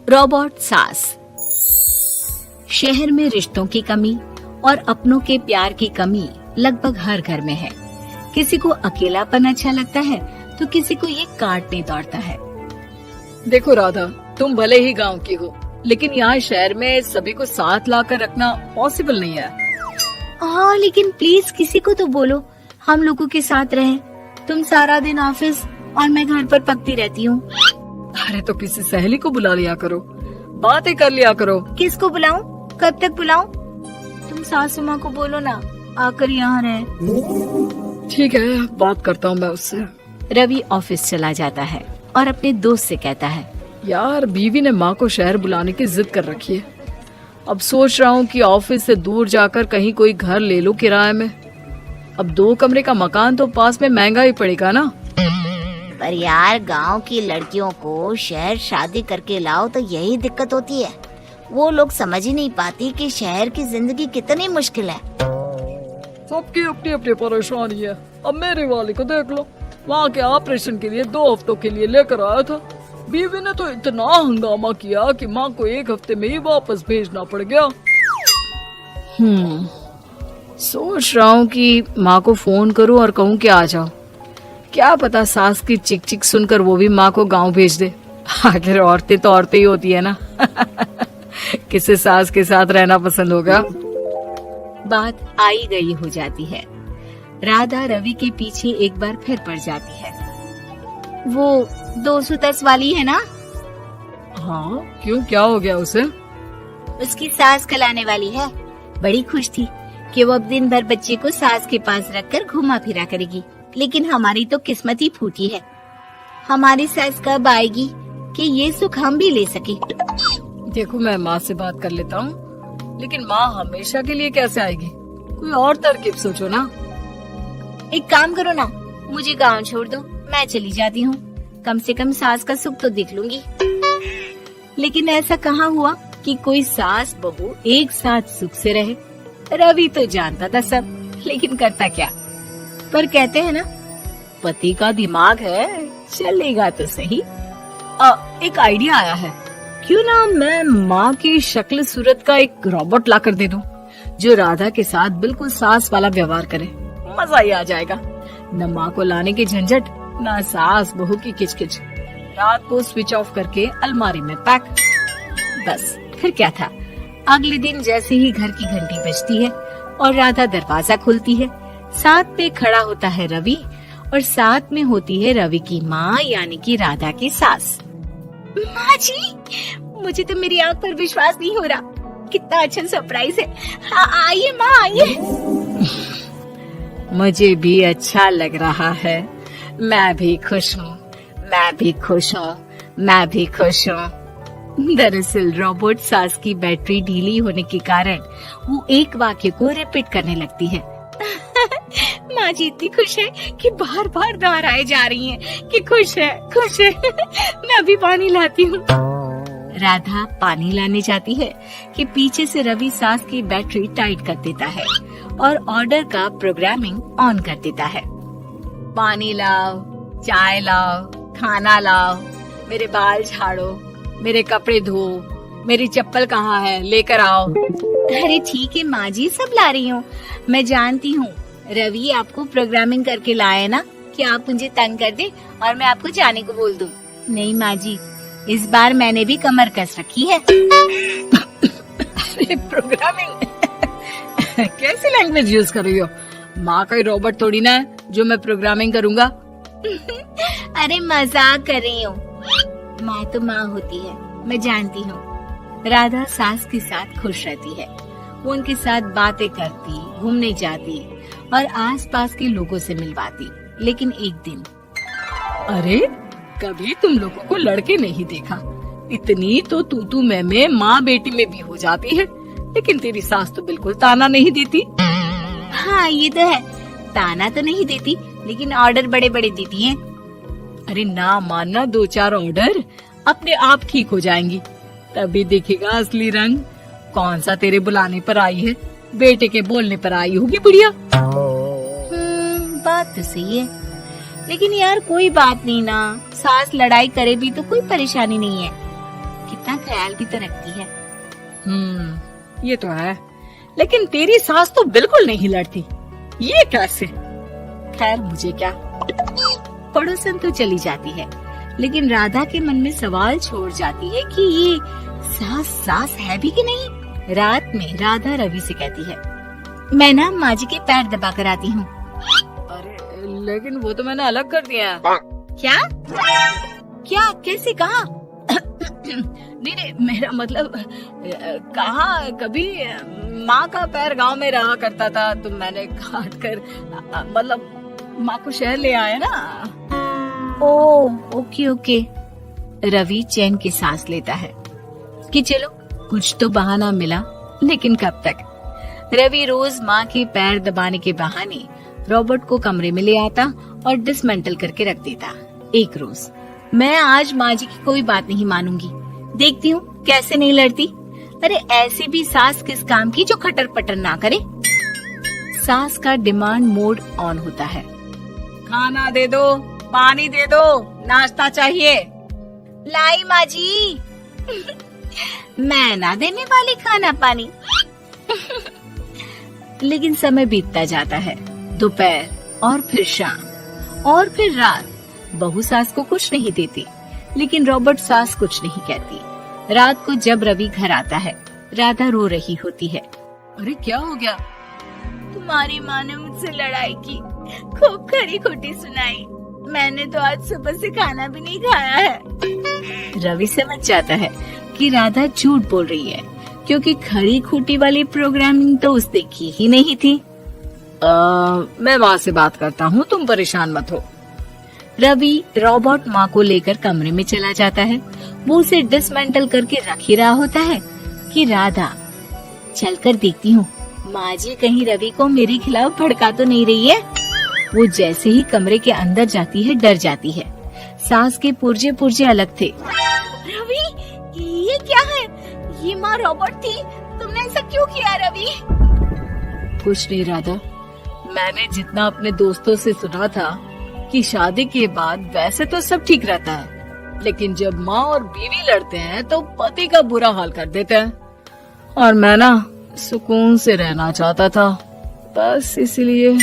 Robot सास। शहर में रिश्तों की कमी और अपनों के प्यार की कमी लगभग हर घर में है। किसी को अकेलापन अच्छा लगता है तो किसी को ये काटने दौड़ता है। देखो राधा, तुम भले ही गांव की हो, लेकिन यहाँ शहर में सभी को साथ लाकर रखना पॉसिबल नहीं है। हाँ, लेकिन प्लीज किसी को तो बोलो हम लोगों के साथ रहे। तुम सारा दिन ऑफिस और मैं घर पर पकती रहती हूँ। अरे तो किसी सहेली को बुला लिया करो, बातें कर लिया करो। किसको बुलाऊं? कब तक बुलाऊं? तुम सासू माँ को बोलो ना आकर यहाँ रहे। ठीक है, बात करता हूँ मैं उससे। रवि ऑफिस चला जाता है और अपने दोस्त से कहता है, यार बीवी ने माँ को शहर बुलाने की जिद कर रखी है। अब सोच रहा हूँ कि ऑफिस से दूर जाकर कहीं कोई घर ले लो किराए में। अब 2 कमरे का मकान तो पास में महंगा ही पड़ेगा ना। पर यार गांव की लड़कियों को शहर शादी करके लाओ तो यही दिक्कत होती है। वो लोग समझ ही नहीं पाती कि शहर की जिंदगी कितनी मुश्किल है। सबकी अपनी अपनी परेशानी है। अब मेरे वाले को देख लो, वहाँ के ऑपरेशन के लिए 2 हफ्तों के लिए लेकर आया था। बीवी ने तो इतना हंगामा किया कि माँ को 1 हफ्ते में ही वापस भेजना पड़ गया। सोच रहा हूँ कि माँ को फोन करूँ और कहूँ कि आ जाओ। क्या पता सास की चिक चिक सुनकर वो भी माँ को गांव भेज दे। आखिर औरतें तो औरतें ही होती है ना। किसे सास के साथ रहना पसंद होगा। बात आई गई हो जाती है। राधा रवि के पीछे एक बार फिर पड़ जाती है। वो 210 वाली है ना? हाँ, क्यों, क्या हो गया उसे? उसकी सास कलाने वाली है। बड़ी खुश थी कि वो अब दिन भर बच्चे को सास के पास रखकर घुमा फिरा करेगी। लेकिन हमारी तो किस्मत ही फूटी है। हमारी सास कब आएगी कि ये सुख हम भी ले सके? देखो, मैं माँ से बात कर लेता हूँ, लेकिन माँ हमेशा के लिए कैसे आएगी? कोई और तरकीब सोचो ना। एक काम करो ना, मुझे गांव छोड़ दो, मैं चली जाती हूँ। कम से कम सास का सुख तो देख लूंगी। लेकिन ऐसा कहाँ हुआ कि कोई सास बहू एक साथ सुख से रहे। रवि तो जानता था सब, लेकिन करता क्या। पर कहते हैं ना, पति का दिमाग है, चलेगा तो सही। एक आइडिया आया है। क्यों ना मैं माँ की शक्ल सूरत का एक रोबोट लाकर दे दूं, जो राधा के साथ बिल्कुल सास वाला व्यवहार करे। मजा ही आ जाएगा। न माँ को लाने की झंझट, न सास बहू की किचकिच। रात को स्विच ऑफ करके अलमारी में पैक। बस फिर क्या था। अगले दिन जैसे ही घर की घंटी बजती है और राधा दरवाजा खोलती है, साथ में खड़ा होता है रवि और साथ में होती है रवि की माँ यानी कि राधा की सास। माँ जी, मुझे तो मेरी आँख पर विश्वास नहीं हो रहा। कितना अच्छा सरप्राइज है। हाँ, आइए माँ, आइए। मुझे भी अच्छा लग रहा है। मैं भी खुश हूँ, मैं भी खुश हूँ, मैं भी खुश हूँ। दरअसल रोबोट सास की बैटरी ढीली होने के कारण वो एक वाक्य को रिपीट करने लगती है। माँ जी इतनी खुश है कि बार बार दोहराए जा रही हैं कि खुश है, खुश है। मैं अभी पानी लाती हूँ। राधा पानी लाने जाती है कि पीछे से रवि सास की बैटरी टाइट कर देता है और ऑर्डर का प्रोग्रामिंग ऑन कर देता है। पानी लाओ, चाय लाओ, खाना लाओ, मेरे बाल झाड़ो, मेरे कपड़े धो, मेरी चप्पल कहाँ है, लेकर आओ। अरे ठीक है माँ जी, सब ला रही हूँ। मैं जानती हूँ रवि आपको प्रोग्रामिंग करके लाए ना कि आप मुझे तंग कर दे और मैं आपको जाने को बोल दूँ। नहीं माँ जी, इस बार मैंने भी कमर कस रखी है। प्रोग्रामिंग कैसी लैंग्वेज यूज कर रही हो? माँ का रोबोट थोड़ी ना है जो मैं प्रोग्रामिंग करूँगा। अरे मजाक कर रही हूँ। माँ तो माँ होती है, मैं जानती हूँ। राधा सास के साथ खुश रहती है। वो उनके साथ बातें करती, घूमने जाती और आसपास के लोगों से मिलवाती। लेकिन एक दिन, अरे कभी तुम लोगों को लड़के नहीं देखा। इतनी तो तू मैं माँ बेटी में भी हो जाती है, लेकिन तेरी सास तो बिल्कुल ताना नहीं देती। हाँ ये तो है, ताना तो नहीं देती लेकिन ऑर्डर बड़े बड़े देती है। अरे ना मानना, 2-4 ऑर्डर अपने आप ठीक हो जाएंगी, तभी दिखेगा असली रंग। कौन सा तेरे बुलाने पर आई है, बेटे के बोलने पर आई होगी बुढ़िया। बात तो सही है, लेकिन यार कोई बात नहीं ना, सास लड़ाई करे भी तो कोई परेशानी नहीं है। कितना ख्याल भी तो रखती है। ये तो है, लेकिन तेरी सास तो बिल्कुल नहीं लड़ती, ये कैसे? खैर मुझे क्या। पड़ोसन तो चली जाती है, लेकिन राधा के मन में सवाल छोड़ जाती है कि ये सास है भी कि नहीं। रात में राधा रवि से कहती है, मैं ना माँ जी के पैर दबा कर आती हूँ। अरे लेकिन वो तो मैंने अलग कर दिया है। क्या क्या कैसे कहा? नहीं, मेरा मतलब कहाँ कभी माँ का पैर गांव में रहा करता था, तो मैंने काट कर मतलब माँ को शहर ले आया ना। Okay okay. रवि चैन की सांस लेता है कि चलो कुछ तो बहाना मिला, लेकिन कब तक। रवि रोज माँ के पैर दबाने के बहाने रॉबर्ट को कमरे में ले आता और डिसमेंटल करके रख देता। एक रोज, मैं आज माँ जी की कोई बात नहीं मानूंगी, देखती हूँ कैसे नहीं लड़ती। अरे ऐसी भी सास किस काम की जो खटर पटर ना करे। सास का डिमांड मोड ऑन होता है। खाना दे दो, पानी दे दो, नाश्ता चाहिए। लाई माँ जी। मैं ना देने वाली खाना पानी। लेकिन समय बीतता जाता है, दोपहर और फिर शाम और फिर रात। बहू सास को कुछ नहीं देती, लेकिन रॉबर्ट सास कुछ नहीं कहती। रात को जब रवि घर आता है, राधा रो रही होती है। अरे क्या हो गया? तुम्हारी माँ ने मुझसे लड़ाई की, खूब खरी खोटी सुनाई। मैंने तो आज सुबह से खाना भी नहीं खाया है। रवि समझ जाता है कि राधा झूठ बोल रही है, क्योंकि खरी खोटी वाली प्रोग्रामिंग तो उसने की ही नहीं थी। मैं माँ से बात करता हूँ, तुम परेशान मत हो। रवि रॉबर्ट माँ को लेकर कमरे में चला जाता है। वो उसे डिसमेंटल करके रख ही रहा होता है कि राधा, चलकर देखती हूँ माँ जी कहीं रवि को मेरे खिलाफ भड़का तो नहीं रही है। वो जैसे ही कमरे के अंदर जाती है, डर जाती है। सास के पुर्जे पुर्जे अलग थे। रवि, ये क्या है? ये माँ रॉबर्ट थी, तुमने ऐसा क्यों किया रवि? कुछ नहीं राधा, मैंने जितना अपने दोस्तों से सुना था कि शादी के बाद वैसे तो सब ठीक रहता है, लेकिन जब माँ और बीवी लड़ते हैं तो पति का बुरा हाल कर देते हैं। और मैं ना सुकून से रहना चाहता था, बस इसलिए।